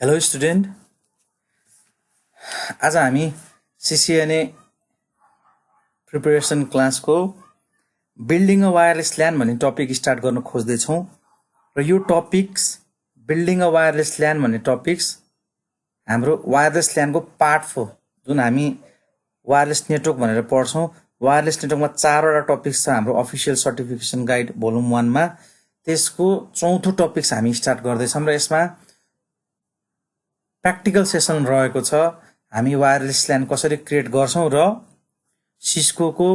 Hello student, आज हामी CCNA preparation क्लासको बिल्डिङ अ वायरलेस ल्यान भन्ने टपिक स्टार्ट गर्न खोज्दैछौँ र यो टपिक्स बिल्डिङ अ वायरलेस ल्यान भन्ने टपिक्स हाम्रो वायरलेस ल्यानको पार्ट 4 जुन हामी वायरलेस नेटवर्क भनेर पढ्छौँ। वायरलेस नेटवर्कमा 4वटा टपिक्स छ हाम्रो अफिसियल सर्टिफिकेसन गाइड भोल्युम 1 मा। त्यसको चौथो टपिक्स हामी स्टार्ट गर्दैछौँ र यसमा प्र्याक्टिकल सेसन रहेको छ। हामी वायरलेस ल्यान कसरी क्रिएट गर्छौँ र सिस्कोको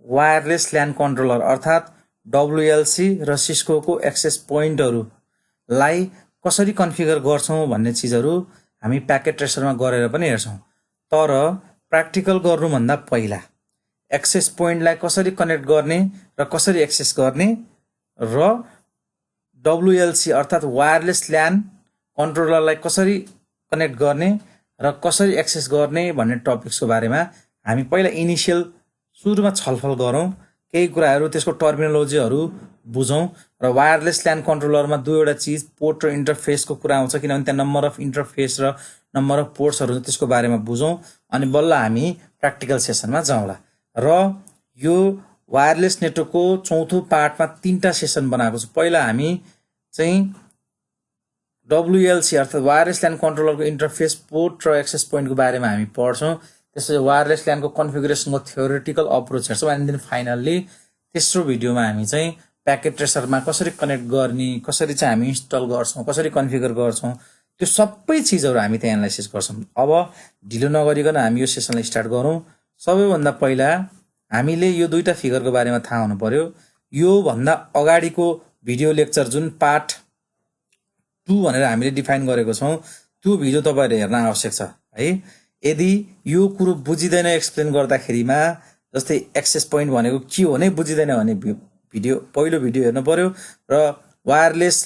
वायरलेस ल्यान कन्ट्रोलर अर्थात् WLC र सिस्कोको एक्सेस पोइन्टहरूलाई कसरी कन्फिगर गर्छौँ भन्ने चिजहरू हामी प्याकेट ट्रेसरमा गरेर पनि हेर्छौँ। तर प्र्याक्टिकल गर्नुभन्दा पहिला एक्सेस पोइन्टलाई कसरी कनेक्ट गर्ने र कसरी एक्सेस गर्ने र WLC अर्थात् वायरलेस ल्यान कन्ट्रोलरलाई कसरी कनेक्ट गर्ने र कसरी एक्सेस गर्ने भन्ने टपिक्सको बारेमा हामी पहिला इनिसियल सुरुमा छलफल गरौँ। केही कुराहरू त्यसको टर्मिनोलोजीहरू बुझौँ र वायरलेस ल्यान कन्ट्रोलरमा दुईवटा चिज पोर्ट र इन्टरफेसको कुरा आउँछ, किनभने त्यहाँ नम्बर अफ इन्टरफेस र नम्बर अफ पोर्ट्सहरू त्यसको बारेमा बुझौँ अनि बल्ल हामी प्र्याक्टिकल सेसनमा जाउँला। र यो वायरलेस नेटवर्कको चौथो पार्टमा 3टा सेसन बनाएको छु। पहिला हामी चाहिँ WLC अर्थात् वायरलेस ल्यान कन्ट्रोलरको इन्टरफेस पोर्ट र एक्सेस पोइन्टको बारेमा हामी पढ्छौँ। त्यसपछि वायरलेस ल्यानको कन्फिगरेसनको थ्योरेटिकल अप्रोच हेर्छौँ अनि देन फाइनल्ली तेस्रो भिडियोमा हामी चाहिँ प्याकेट ट्रेसरमा कसरी कनेक्ट गर्ने, कसरी चाहिँ हामी इन्स्टल गर्छौँ, कसरी कन्फिगर गर्छौँ, त्यो सबै चिजहरू हामी त्यहाँ एनालाइसिस गर्छौँ। अब ढिलो नगरिकन हामी यो सेसनलाई स्टार्ट गरौँ। सबैभन्दा पहिला हामीले यो दुईटा फिगरको बारेमा थाहा हुनु पर्यो। यो भन्दा अगाडिको भिडियो लेक्चर जुन पार्ट 2 भनेर हामीले डिफाइन गरेको छौँ त्यो भिडियो तपाईहरुले हेर्न आवश्यक छ है। यदि यो कुरो बुझिदैन एक्सप्लेन गर्दाखेरिमा, जस्तै एक्सेस पोइन्ट भनेको के हो नै बुझिदैन भने भिडियो पहिलो भिडियो हेर्नु पर्यो र वायरलेस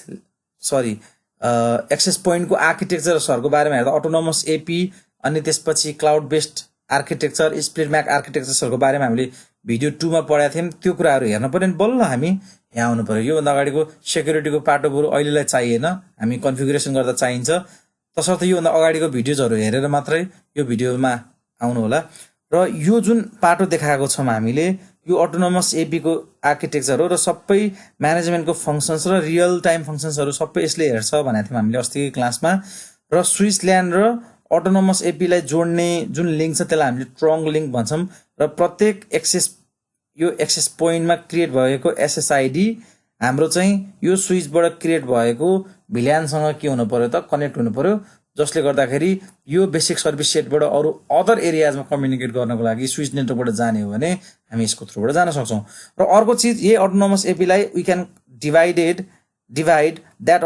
एक्सेस पोइन्टको आर्किटेक्चरहरुको बारेमा हेर्दा अटोनोमस एपी अनि त्यसपछि cloud based architecture, split MAC आर्किटेक्चरहरुको बारेमा हामीले भिडियो 2 मा पढाएको थियौं। त्यो कुराहरू हेर्न पर्यो नि बल्ल हामी यहाँ आउनु पर्यो। यो भन्दा अगाडिको सेक्युरिटीको पाटो बरु अहिलेलाई चाहिएन, हामी कन्फिगरेसन गर्दा चाहिन्छ, तसर्थ यो भन्दा अगाडिको भिडियोजहरु हेरेर मात्रै यो भिडियोमा आउनु होला। र यो जुन पाटो देखाएको छौं हामीले यो अटोनोमस एपी को आर्किटेक्चर हो र सबै म्यानेजमेन्टको फंक्सन्स र रियल टाइम फंक्सन्सहरु सबै यसले हेर्छ भनेको थियौं हामीले अस्तिको क्लासमा। र स्विच ल्यान र अटोनोमस एपी लाई जोड्ने जुन लिंक छ त्यसलाई हामीले ट्रङ्क लिंक भन्छौं र प्रत्येक एक्सेस पोइन्टमा क्रिएट भएको एसएसआईडी हाम्रो चाहिँ यो स्विचबाट क्रिएट भएको भिल्यानसँग के हुनु पर्यो त कनेक्ट हुनु पर्यो, जसले गर्दाखेरि यो बेसिक सर्भिस सेटबाट अरु अदर एरियाजमा कम्युनिकेट गर्नको लागि स्विच नेटवर्कबाट जाने हो भने हामी यसको थ्रुबाट जान सक्छौं। र अर्को चीज यही अटोनोमस एपी लाई we can divide that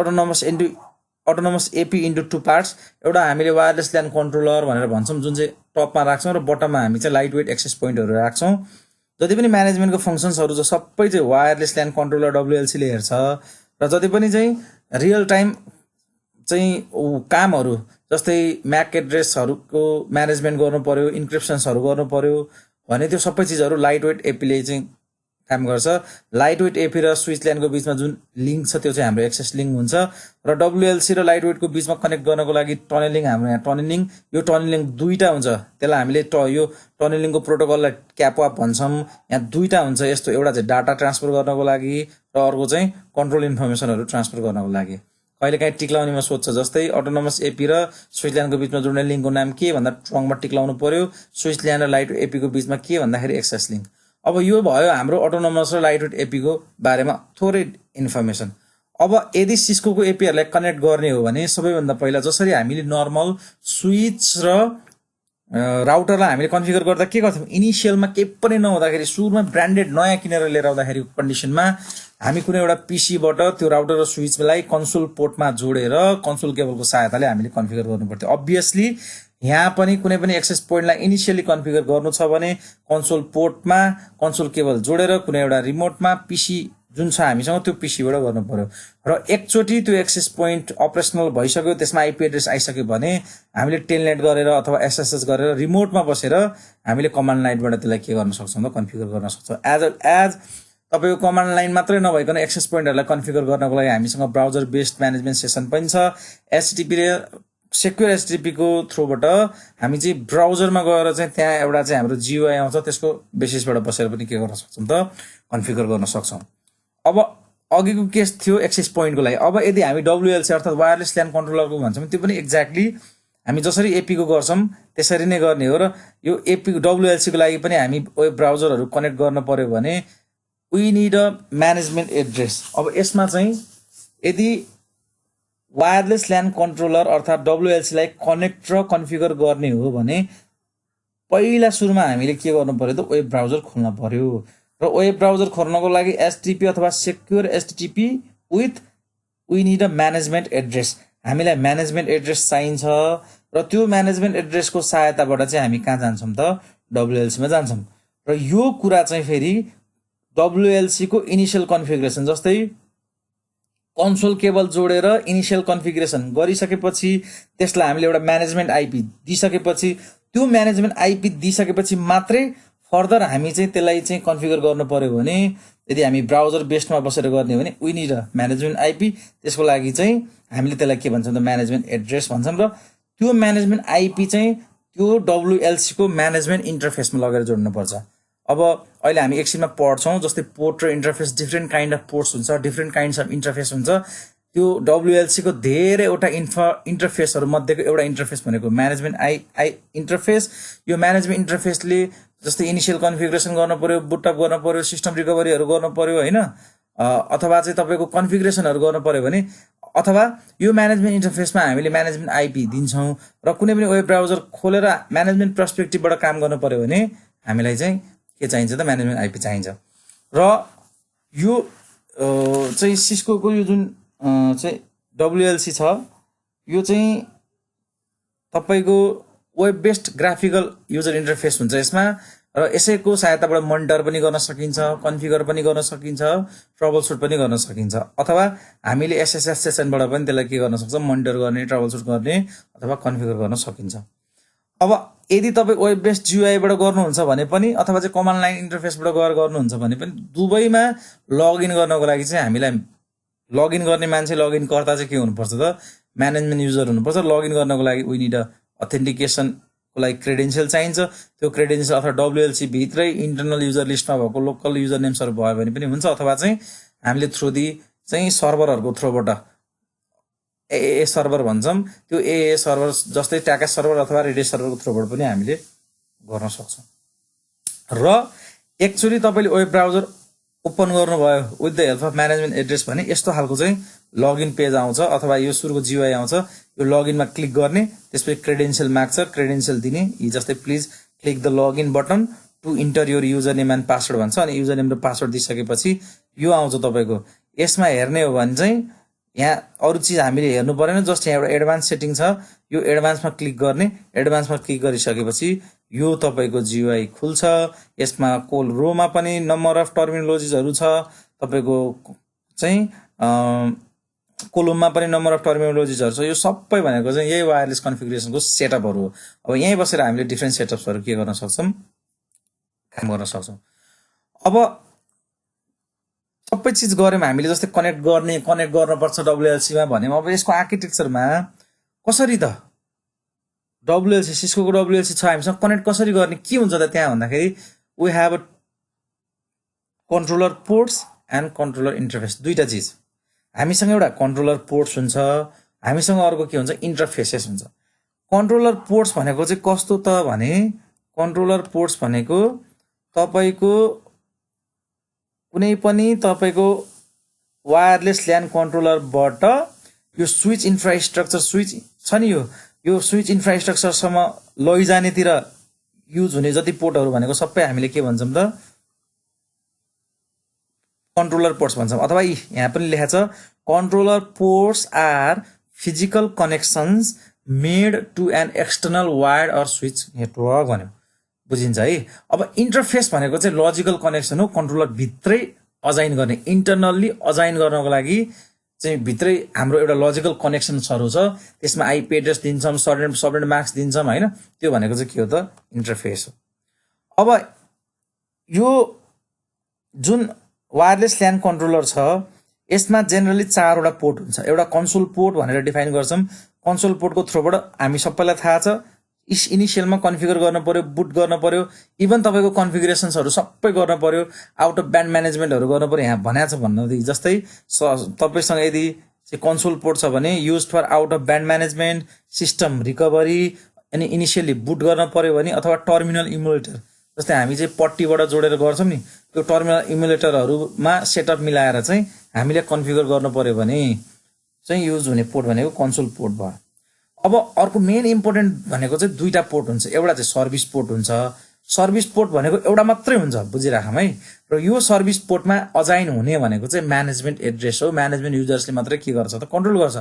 autonomous AP into 2 parts. एउटा हामीले वायरलेस ल्यान कन्ट्रोलर भनेर भन्छौं जुन चाहिँ टपमा राख्छौं र बटममा हामी चाहिँ लाइट वेट एक्सेस पोइन्टहरु राख्छौं। जति पनि म्यानेजमेन्टको फंक्सन्सहरु छ सबै चाहिँ वायरलेस ल्यान कन्ट्रोलर WLC ले हेर्छ र जति पनि चाहिँ रियल टाइम चाहिँ कामहरु जस्तै म्याक एड्रेसहरुको म्यानेजमेन्ट गर्नु पर्यो, इन्क्रिप्सन्सहरु गर्नु पर्यो भने त्यो सबै चीजहरु लाइट वेट एपी ले चाहिँ काम गर्छ। लाइट वेट एपी र स्विच ल्यानको बीचमा जुन लिंक छ त्यो चाहिँ हाम्रो एक्सेस लिंक हुन्छ र WLC र लाइट वेट को बीचमा कनेक्ट गर्नको लागि टनलिङ हाम्रो यहाँ यो टनलिङ दुईटा हुन्छ। त्यसलाई हामीले यो टनलिङको प्रोटोकललाई क्यापवाप भन्छौं। यहाँ दुईटा हुन्छ यस्तो, एउटा चाहिँ डाटा ट्रान्सफर गर्नको लागि र अर्को चाहिँ कन्ट्रोल इन्फर्मेसनहरु ट्रान्सफर गर्नको लागि। कहिलेकाहीँ टिक्लाउनेमा सोध्छ, जस्तै अटोनोमस एपी र स्विच ल्यानको बीचमा जोड्ने लिंकको नाम के भन्दा ट्रङ्कमा टिक्लाउनु पर्यो, स्विच ल्यान र लाइट एपी को बीचमा के भन्दाखेरि एक्सेस लिंक। अब यो भयो हाम्रो अटोनोमस र लाइट वेट एपी को बारेमा थोरै इन्फर्मेसन। अब यदि सिस्को को एपी हरुलाई कनेक्ट गर्ने हो भने सबैभन्दा पहिला जसरी हामीले नर्मल स्विच र राउटरलाई हामीले कन्फिगर गर्दा के गर्थ्यौं, इनिशियलमा केही पनि नहुँदाखेरि सुरुमा ब्रान्डेड नयाँ किनेर लिएर आउँदाखेरि कन्डिसनमा हामी कुनै एउटा पीसीबाट त्यो राउटर र स्विचलाई कन्सोल पोर्टमा जोडेर कन्सोल केबलको सहायताले हामीले कन्फिगर गर्नु पर्थ्यो। अब्भियसली यहाँ पनि कुनै पनि एक्सेस पोइन्टलाई इनिशियली कन्फिगर गर्नु छ भने कन्सोल पोर्टमा कन्सोल केबल जोडेर कुनै एउटा रिमोटमा पीसी जुन छ हामीसँग त्यो पीसीबाट गर्नु पर्यो र एकचोटी त्यो एक्सेस पोइन्ट अपरेसनल भइसक्यो, त्यसमा आईपी एड्रेस आइसक्यो भने हामीले टेलनेट गरेर अथवा एसएसएस गरेर रिमोटमा बसेर हामीले कमान्ड लाइनबाट त्यसलाई के गर्न सक्छौं त कन्फिगर गर्न सक्छौं। एज तपाईको कमान्ड लाइन मात्रै नभइकन एक्सेस पोइन्टहरुलाई कन्फिगर गर्नको लागि हामीसँग ब्राउजर बेस्ड म्यानेजमेन्ट सेसन पनि छ। एचटीटीपी सेक्युर एचटिटिपी को थ्रुबाट हामी चाहिँ ब्राउजरमा गएर चाहिँ त्यहाँ एउटा चाहिँ हाम्रो GUI आउँछ, त्यसको बेसिसबाट बसेर पनि के गर्न सक्छौँ त, कन्फिगर गर्न सक्छौँ। अब अघिको केस थियो एक्सेस पोइन्टको लागि। अब यदि हामी WLC अर्थात् वायरलेस ल्यान कन्ट्रोलरको भन्छौँ, त्यो पनि एक्ज्याक्टली हामी जसरी एपी को गर्छौँ त्यसरी नै गर्ने हो। र यो एपी WLC को लागि पनि हामी वेब ब्राउजरहरू कनेक्ट गर्न पर्यो भने we need a management address. अब यसमा चाहिँ यदि वायरलेस ल्यान कन्ट्रोलर अर्थात् WLC लाई कनेक्ट र कन्फिगर गर्ने हो भने पहिला सुरुमा हामीले के गर्नु पर्यो त, वेब ब्राउजर खोल्न पर्यो। र वेब ब्राउजर खोल्नको लागि एचटिटिपी अथवा secure HTTP with we need a management address. हामीलाई म्यानेजमेन्ट एड्रेस चाहिन्छ र त्यो म्यानेजमेन्ट एड्रेसको सहायताबाट चाहिँ हामी कहाँ जान्छौँ त, WLC मा जान्छौँ। र यो कुरा चाहिँ फेरि WLC को इनिसियल कन्फिगरेसन, जस्तै कन्सोल केबल जोडेर इनिसियल कन्फिगरेसन गरिसकेपछि त्यसलाई हामीले एउटा म्यानेजमेन्ट आइपी दिइसकेपछि, त्यो म्यानेजमेन्ट आइपी दिइसकेपछि मात्रै फर्दर हामी चाहिँ त्यसलाई चाहिँ कन्फिगर गर्नु पर्यो भने, यदि हामी ब्राउजर बेस्डमा बसेर गर्ने हो भने we need a management IP. त्यसको लागि चाहिँ हामीले त्यसलाई के भन्छौँ त, म्यानेजमेन्ट एड्रेस भन्छौँ। र त्यो म्यानेजमेन्ट आइपी चाहिँ त्यो WLC को म्यानेजमेन्ट इन्टरफेसमा लगेर जोड्नुपर्छ। अब अहिले हामी एकछिनमा पढ्छौँ, जस्तै पोर्ट र interface, different kind of ports हुन्छ, डिफ्रेन्ट काइन्ड्स अफ इन्टरफेस हुन्छ। त्यो WLC को धेरैवटा इन्टरफेसहरू मध्येको एउटा इन्टरफेस भनेको म्यानेजमेन्ट इन्टरफेस। यो म्यानेजमेन्ट इन्टरफेसले जस्तै इनिसियल कन्फिगरेसन गर्नु पर्यो, बुटअप गर्नु पर्यो, सिस्टम रिकभरीहरू गर्नु पर्यो होइन, अथवा चाहिँ तपाईँको कन्फिगरेसनहरू गर्नु पर्यो भने, अथवा यो म्यानेजमेन्ट इन्टरफेसमा हामीले म्यानेजमेन्ट आइपी दिन्छौँ र कुनै पनि वेब ब्राउजर खोलेर म्यानेजमेन्ट पर्सपेक्टिभबाट काम गर्नु पर्यो भने हामीलाई चाहिँ के चाहिन्छ त, म्यानेजमेन्ट आइपी चाहिन्छ। र यो चाहिँ सिस्कोको यो जुन चाहिँ WLC छ, यो चाहिँ तपाईँको web based graphical user interface हुन्छ यसमा। र यसैको सहायताबाट मोनिटर पनि गर्न सकिन्छ, कन्फिगर पनि गर्न सकिन्छ, ट्रबल सुट पनि गर्न सकिन्छ, अथवा हामीले SSH सेसनबाट पनि त्यसलाई के गर्न सक्छ, मोनिटर गर्ने, ट्रबल सुट गर्ने अथवा कन्फिगर गर्न सकिन्छ। अब यदि तपाईँ वेब बेस्ड GUI बाट गर्नुहुन्छ भने पनि, अथवा चाहिँ कमान्ड लाइन इन्टरफेसबाट गएर गर्नुहुन्छ भने पनि, दुवैमा लगइन गर्नको लागि चाहिँ हामीलाई लगइन गर्ने मान्छे, लगइन कर्ता चाहिँ के हुनुपर्छ त, म्यानेजमेन्ट युजर हुनुपर्छ। लगइन गर्नको लागि वी निड अथेन्टिकेसनको लागि क्रेडेन्सियल चाहिन्छ। त्यो क्रेडेन्सियल अथवा WLC भित्रै इन्टरनल युजर लिस्टमा भएको लोकल युजर नेम्सहरू भयो भने पनि हुन्छ, अथवा चाहिँ हामीले थ्रु दि चाहिँ सर्भरहरूको थ्रुबाट AA सर्भर भन्छौँ, त्यो AA सर्भर जस्तै ट्याकेस सर्भर अथवा रेडियस सर्भरको थ्रुबाट पनि हामीले गर्न सक्छौँ। र एक्चुअली तपाईँले वेब ब्राउजर ओपन गर्नुभयो with the help of management address भने यस्तो खालको चाहिँ लगइन पेज आउँछ, अथवा यो सुरुको GUI आउँछ। यो लगइनमा क्लिक गर्ने, त्यसपछि क्रेडेन्सियल माग्छ, क्रेडेन्सियल दिने, यी जस्तै please click the login button to enter your user name and password भन्छ। अनि युजर नेम र पासवर्ड दिइसकेपछि यो आउँछ तपाईँको। यसमा हेर्ने हो भने चाहिँ यहाँ अरू चिज हामीले हेर्नु परेन, जस्ट यहाँ एउटा एडभान्स सेटिङ छ, यो एडभान्समा क्लिक गर्ने। एडभान्समा क्लिक गरिसकेपछि यो तपाईँको GUI खुल्छ। यसमा रोमा पनि नम्बर अफ टर्मिनोलोजिजहरू छ, तपाईँको चाहिँ कोलममा पनि नम्बर अफ टर्मिनोलोजिजहरू छ। यो सबै भनेको चाहिँ यही वायरलेस कन्फिगरेसनको सेटअपहरू हो। अब यहीँ बसेर हामीले डिफ्रेन्ट सेटअप्सहरू के गर्न सक्छौँ, काम गर्न सक्छौँ। अब सबै चिज गऱ्यौँ हामीले, जस्तै कनेक्ट गर्नुपर्छ WLC मा भन्यौँ। अब यसको आर्किटेक्चरमा कसरी त WLC, सिस्कोको WLC छ, हामीसँग कनेक्ट कसरी गर्ने, के हुन्छ त त्यहाँ भन्दाखेरि we have a controller ports and controller interface, दुईटा चिज। हामीसँग एउटा कन्ट्रोलर पोर्ट्स हुन्छ, हामीसँग अर्को के हुन्छ, इन्टरफेसेस हुन्छ। कन्ट्रोलर पोर्ट्स भनेको चाहिँ कस्तो त भने, कन्ट्रोलर पोर्ट्स भनेको तपाईँको कुनै पनि तपाईँको वायरलेस ल्यान कन्ट्रोलरबाट यो स्विच इन्फ्रास्ट्रक्चर, स्विच छ नि, यो स्विच इन्फ्रास्ट्रक्चरसम्म लैजानेतिर युज हुने जति पोर्टहरू भनेको सबै हामीले के भन्छौँ त, कन्ट्रोलर पोर्ट्स भन्छौँ। अथवा यहाँ पनि लेखा छ, controller ports are physical connections made to an external wired or switch network भन्यो, बुझिन्छ है। अब इन्टरफेस भनेको चाहिँ लजिकल कनेक्सन हो, कन्ट्रोलर भित्रै अजाइन गर्ने, इन्टरनल्ली अजाइन गर्नको लागि चाहिँ भित्रै हाम्रो एउटा लजिकल कनेक्सन्सहरू छ, त्यसमा आइपी एड्रेस दिन्छौँ, सबनेट मास्क दिन्छौँ होइन, त्यो भनेको चाहिँ के हो त, इन्टरफेस हो। अब यो जुन वायरलेस ल्यान कन्ट्रोलर छ, यसमा जेनरली 4वटा पोर्ट हुन्छ। एउटा कन्सोल पोर्ट भनेर डिफाइन गर्छौँ। कन्सोल पोर्टको थ्रुबाट हामी सबैलाई थाहा छ इनिसियलमा कन्फिगर गर्न पर्यो, बुट गर्न पर्यो, इभन तपाईँको कन्फिगरेसन्सहरू सबै गर्न पर्यो, आउट अफ ब्यान्ड म्यानेजमेन्टहरू गर्न पर्यो। यहाँ भनेको छ भन्नु जस्तै तपाईँसँग यदि चाहिँ कन्सोल पोर्ट छ भने use for out of band management, system recovery, अनि इनिसियली बुट गर्न पर्यो भने, अथवा टर्मिनल इमुलेटर जस्तै हामी चाहिँ पट्टीबाट जोडेर गर्छौँ नि, त्यो टर्मिनल इमुलेटरहरूमा सेटअप मिलाएर चाहिँ हामीले कन्फिगर गर्नु पर्यो भने चाहिँ युज हुने पोर्ट भनेको कन्सोल पोर्ट भयो। अब अर्को मेन इम्पोर्टेन्ट भनेको चाहिँ दुईटा पोर्ट हुन्छ। एउटा चाहिँ सर्भिस पोर्ट हुन्छ। सर्भिस पोर्ट भनेको एउटा मात्रै हुन्छ, बुझिराखौँ है। र यो सर्भिस पोर्टमा अजाइन हुने भनेको चाहिँ म्यानेजमेन्ट एड्रेस हो। म्यानेजमेन्ट युजर्सले मात्रै के गर्छ त, कन्ट्रोल गर्छ।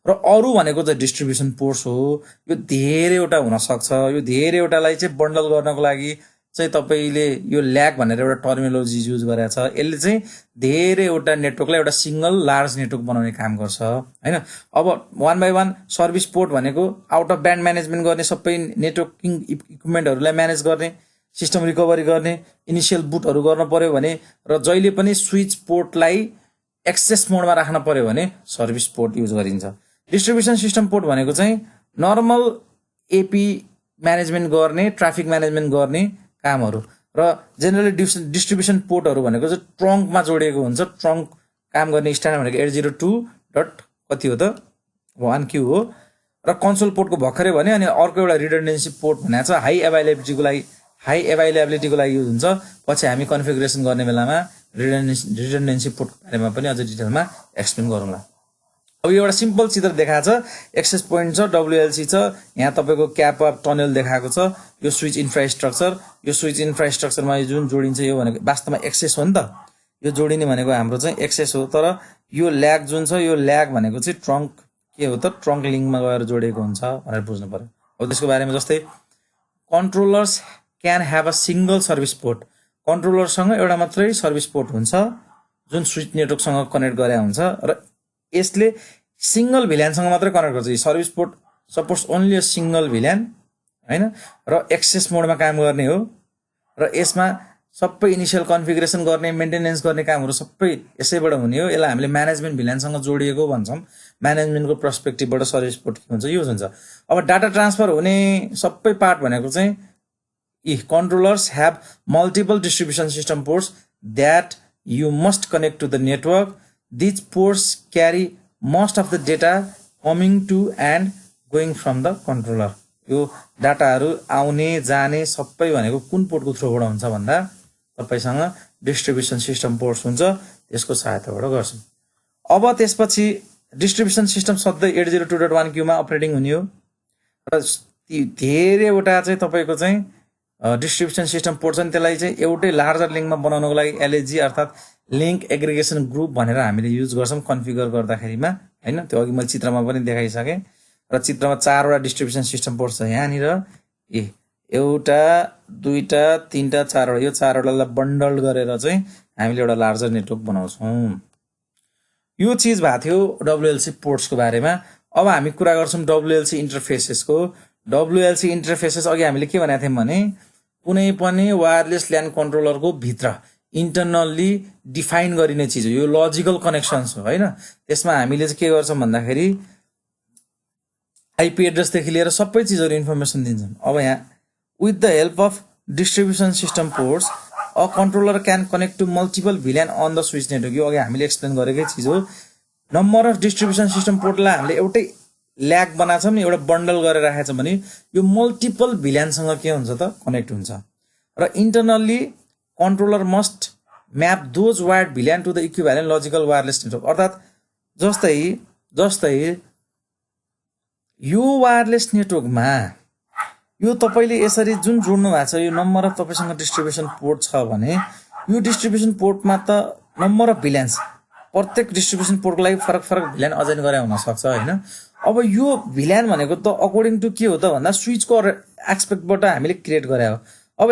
र अरू भनेको चाहिँ डिस्ट्रिब्युसन पोर्ट्स हो। यो धेरैवटा हुनसक्छ। यो धेरैवटालाई चाहिँ बन्डल गर्नको लागि चाहिँ तपाईँले यो ल्याग भनेर एउटा टर्मिनोलोजी युज गरेको छ। यसले चाहिँ धेरैवटा नेटवर्कलाई एउटा सिङ्गल लार्ज नेटवर्क बनाउने काम गर्छ हैन। अब one by one service port भनेको आउट अफ ब्यान्ड म्यानेजमेन्ट गर्ने, सबै नेटवर्किङ इक्विपमेन्टहरूलाई म्यानेज गर्ने, सिस्टम रिकभरी गर्ने, इनिसियल बुटहरू गर्न पर्यो भने, र जहिले पनि स्विच पोर्टलाई एक्सेस मोडमा राख्न पर्यो भने सर्भिस पोर्ट युज गरिन्छ। डिस्ट्रिब्युसन सिस्टम पोर्ट भनेको चाहिँ नर्मल एपी म्यानेजमेन्ट गर्ने, ट्राफिक म्यानेजमेन्ट गर्ने कामहरू। र जेनरली डिस्ट्रिब्युसन पोर्टहरू भनेको चाहिँ ट्रङ्कमा जोडिएको हुन्छ। ट्रङ्क काम गर्ने स्ट्यान्डर्ड भनेको 802 डट कति हो त 1Q हो। र कन्सोल पोर्टको भर्खरै भने, अनि अर्को एउटा रिडन्डेन्सी पोर्ट भनेको छ हाई एभाइलेबिलिटीको लागि युज हुन्छ। पछि हामी कन्फिगरेसन गर्ने बेलामा रिडन्डेन्सी पोर्टको बारेमा पनि अझ डिटेलमा एक्सप्लेन गरौँला। अब यो एउटा सिम्पल चित्र देखाएको छ। एक्सेस पोइन्ट छ, WLC छ, यहाँ तपाईँको क्याप अफ टनल देखाएको छ। यो स्विच इन्फ्रास्ट्रक्चर, यो स्विच इन्फ्रास्ट्रक्चरमा जुन जोडिन्छ यो भनेको वास्तवमा एक्सेस हो नि त। यो जोडिने भनेको हाम्रो चाहिँ एक्सेस हो। तर यो ल्याग जुन छ, यो ल्याग भनेको चाहिँ ट्रङ्क के हो त, ट्रङ्क लिङ्कमा गएर जोडिएको हुन्छ भनेर बुझ्नु पर्यो। अब त्यसको बारेमा जस्तै controllers can have a single service port. कन्ट्रोलरसँग एउटा मात्रै सर्भिस पोर्ट हुन्छ जुन स्विच नेटवर्कसँग कनेक्ट गरे हुन्छ, र यसले सिङ्गल भिल्यानसँग मात्रै कनेक्ट गर्छ। Service port suppose only a single VLAN हैन, र एक्सेस मोडमा काम गर्ने हो। र यसमा सबै इनिसियल कन्फिगरेसन गर्ने, मेन्टेनेन्स गर्ने कामहरू सबै यसैबाट हुने हो। यसलाई हामीले म्यानेजमेन्ट भिल्यानसँग जोडिएको भन्छौँ। म्यानेजमेन्टको पर्सपेक्टिभबाट सर्भिस पोर्ट के हुन्छ, युज हुन्छ। अब डाटा ट्रान्सफर हुने सबै पार्ट भनेको चाहिँ controllers have multiple distribution system ports that you must connect to the network. These ports carry most of the data coming to and going from the controller. यो डाटाहरू आउने जाने सबै भनेको कुन पोर्टको थ्रुबाट हुन्छ भन्दा तपाईसँग डिस्ट्रिब्युसन सिस्टम पोर्ट्स हुन्छ, त्यसको सहायताबाट गर्छौँ। अब त्यसपछि डिस्ट्रिब्युसन सिस्टम सधैँ 802.1Q मा अपरेटिङ हुने हो। र धेरैवटा चाहिँ तपाईँको चाहिँ डिस्ट्रिब्युसन सिस्टम पोर्ट छ नि, त्यसलाई चाहिँ एउटै लार्जर लिङ्कमा बनाउनको लागि LAG अर्थात् लिङ्क एग्रिगेसन ग्रुप भनेर हामीले युज गर्छौँ कन्फिगर गर्दाखेरिमा हैन। त्यो अघि मैले चित्रमा पनि देखाइसकेँ। र चित्रमा 4वटा डिस्ट्रिब्युसन सिस्टम पोर्ट छ यहाँनिर। एउटा, दुईटा, तीनटा, 4वटा। यो 4वटालाई बन्डल गरेर चाहिँ हामीले एउटा लार्जर नेटवर्क बनाउँछौँ। यो चिज भएको थियो WLC पोर्ट्सको बारेमा। अब हामी कुरा गर्छौँ WLC इन्टरफेसेसको। WLC इन्टरफेसेस अघि हामीले के भनेको थियौँ भने कुनै पनि वायरलेस ल्यान कन्ट्रोलरको भित्र इन्टरनल्ली डिफाइन गरिने चिज हो। यो लजिकल कनेक्सन्स हो हैन। त्यसमा हामीले चाहिँ के गर्छौँ भन्दाखेरि आइपी एड्रेसदेखि लिएर सबै चिजहरू इन्फर्मेसन दिन्छौँ। अब यहाँ with the help of distribution system ports a controller can connect to multiple VLAN on the switch network. यो अघि हामीले एक्सप्लेन गरेकै चिज हो। नम्बर अफ डिस्ट्रिब्युसन सिस्टम पोर्टलाई हामीले एउटै ल्याग बनाएको छौँ नि, एउटा बन्डल गरेर राखेको छौँ भने यो मल्टिपल भिल्यानसँग के हुन्छ त कनेक्ट हुन्छ। र internally controller must map those wired VLAN to the equivalent logical wireless network. अर्थात् जस्तै यो वायरलेस नेटवर्कमा यो तपाईँले यसरी जुन जोड्नु भएको छ, यो नम्बर अफ तपाईँसँग डिस्ट्रिब्युसन पोर्ट छ भने यो डिस्ट्रिब्युसन पोर्टमा त नम्बर अफ भिल्यान्स, प्रत्येक डिस्ट्रिब्युसन पोर्टको लागि फरक फरक भिल्यान अजाइन गरे हुनसक्छ होइन। अब यो भिल्यान भनेको त अकर्डिङ टु के हो त भन्दा स्विचको एक्सपेक्टबाट हामीले क्रिएट गरे हो। अब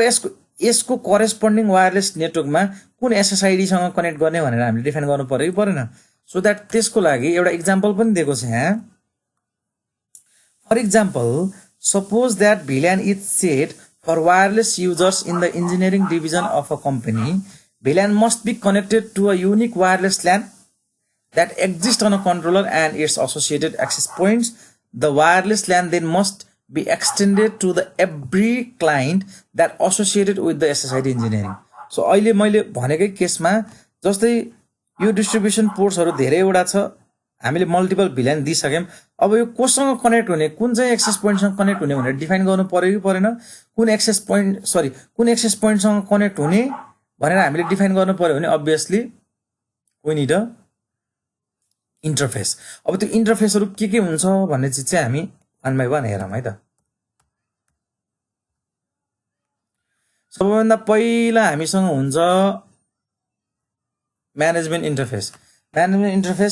यसको करेस्पोन्डिङ वायरलेस नेटवर्कमा कुन SSIDसँग कनेक्ट गर्ने भनेर हामीले डिफाइन गर्नु पर्यो कि परेन। सो द्याट त्यसको लागि एउटा इक्जाम्पल पनि दिएको छ यहाँ। For example, suppose that VLAN is set for wireless users in the engineering division of a company. VLAN must be connected to a unique wireless LAN that exists on a controller and its associated access points. the wireless LAN then must be extended to the every client that associated with the SSID engineering. So अहिले मैले भनेकै केसमा जस्तै यो distribution पोर्ट्सहरु धेरैवटा छ, हामीले multiple VLAN दिइसक्यौं। अब यो कोसँग कनेक्ट हुने, कुन चाहिँ एक्सेस पोइन्टसँग कनेक्ट हुने भनेर डिफाइन गर्नु पर्यो कि परेन? कुन एक्सेस पोइन्टसँग कनेक्ट हुने भनेर हामीले डिफाइन गर्नु पर्यो भने obviously we need a interface. अब त्यो इन्टरफेसहरु के हुन्छ भन्ने चीज चाहिँ हामी one by one हेरौं है त। सबैभन्दा पहिला हामीसँग हुन्छ म्यानेजमेन्ट इन्टरफेस।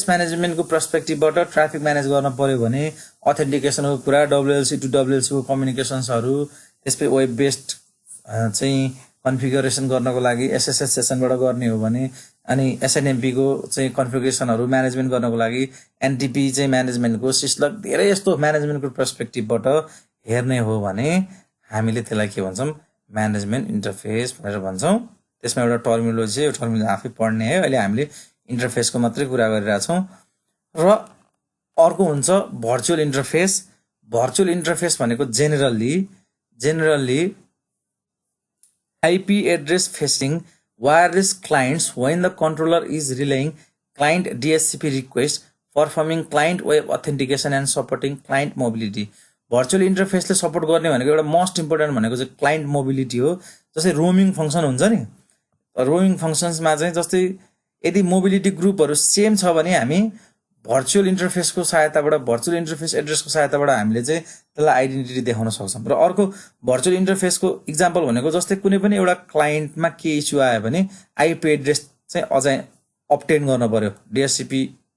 म्यानेजमेन्टको पर्सपेक्टिभबाट ट्राफिक म्यानेज गर्न पर्यो भने अथेन्टिकेसनको कुरा, WLC टु WLC को कम्युनिकेसन्सहरु, त्यसपछि वेब बेस्ड चाहिँ कन्फिगरेसन गर्नको लागि SSH सेसनबाट गर्ने हो भने, अनि SNMP को चाहिँ कन्फिगरेसनहरु म्यानेजमेन्ट गर्नको लागि NTP चाहिँ म्यानेजमेन्टको सिस्लक धेरै यस्तो म्यानेजमेन्टको पर्सपेक्टिभबाट हेर्ने हो भने हामीले त्यसलाई के भन्छौं? म्यानेजमेन्ट इन्टरफेस भनेर भन्छौं। त्यसमा एउटा टर्मिनोलोजी, यो टर्मिनोलोजी आफै पढ्ने है। अहिले हामीले इन्टरफेसको मात्रै कुरा गरिरहेका छौं। र अर्को हुन्छ भर्चुअल इन्टरफेस। भर्चुअल इन्टरफेस भनेको generally IP address facing wireless clients when the controller is relaying client DHCP request, performing client web authentication and supporting client mobility. Virtual इन्टरफेसले सपोर्ट गर्ने भनेको एउटा मोस्ट इम्पोर्टेन्ट भनेको चाहिँ क्लाइन्ट मोबिलिटी हो। जस्तै roaming function हुन्छ नि, रोमिङ फंक्सन्समा चाहिँ जस्तै यदि मोबिलिटी ग्रुपहरु सेम छ भने हामी भर्चुअल इन्टरफेसको सहायताबाट, भर्चुअल इन्टरफेस एड्रेसको सहायताबाट हामीले चाहिँ त्यसलाई आइडेन्टिटी देखाउन सक्छौं। र अर्को भर्चुअल इन्टरफेसको एक्जाम्पल भनेको जस्तै कुनै पनि एउटा क्लाइन्टमा के इस्यु आयो भने IP एड्रेस चाहिँ अझै अब्टेन गर्न पर्यो, DHCP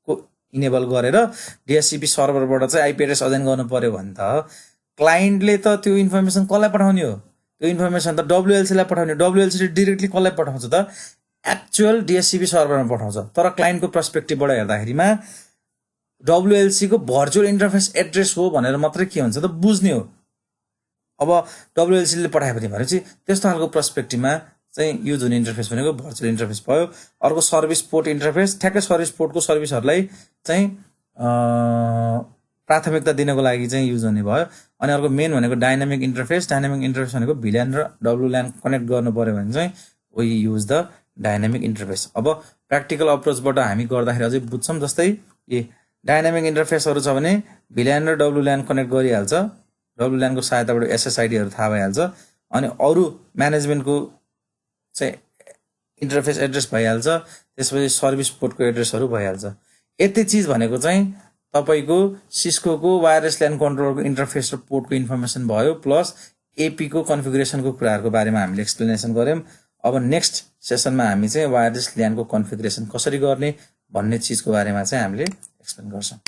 को इनेबल गरेर DHCP सर्भरबाट चाहिँ IP एड्रेस अझै गर्नु पर्यो भने त क्लाइन्टले त त्यो इन्फर्मेसन कसलाई पठाउने हो? त्यो इन्फर्मेसन त WLC लाई पठाउने। WLC ले डाइरेक्टली कसलाई पठाउँछ त? एक्चुअल DHCP सर्भरमा पठाउँछ। तर क्लाइन्टको पर्सपेक्टिभबाट हेर्दाखेरिमा WLC को भर्चुअल इन्टरफेस एड्रेस हो भनेर मात्रै के हुन्छ त बुझ्ने हो। अब WLC ले पठाएपछि भनेपछि त्यस्तो खालको पर्सपेक्टिभमा चाहिँ युज हुने इन्टरफेस भनेको भर्चुअल इन्टरफेस भयो। अर्को सर्भिस पोर्ट इन्टरफेस, ठ्याक्कै सर्भिस पोर्टको सर्भिसहरुलाई चाहिँ प्राथमिकता दिनको लागि चाहिँ युज हुने भयो। अनि अर्को मेन भनेको डायनामिक इन्टरफेस। डायनामिक इन्टरफेस भनेको VLAN र WLAN कनेक्ट गर्नु पर्यो भने चाहिँ we use the dynamic interface. अब प्र्याक्टिकल अप्रोचबाट हामी गर्दाखेरि अझै बुझ्छौं। जस्तै डायनामिक इन्टरफेसहरु छ भने VLAN र WLAN कनेक्ट गरिहाल्छ, WLAN को सहायताबाट SSID हरु थाहा भइहाल्छ, अनि अरु म्यानेजमेन्टको चाहिँ इन्टरफेस एड्रेस भइहाल्छ, त्यसपछि सर्भिस पोर्टको एड्रेसहरु भइहाल्छ। यति चीज भनेको चाहिँ तपाईको सिस्को को वायरलेस LAN कन्ट्रोलरको इन्टरफेस र पोर्टको इन्फर्मेसन भयो, प्लस AP को कन्फिगरेसनको कुराहरुको बारेमा हामीले एक्सप्लेनेसन गर्यौं। अब नेक्स्ट सेसनमा हामी चाहिँ वायरलेस LAN को कन्फिगरेसन कसरी गर्ने भन्ने चीजको बारेमा चाहिँ हामीले एक्सप्लेन गर्छौं।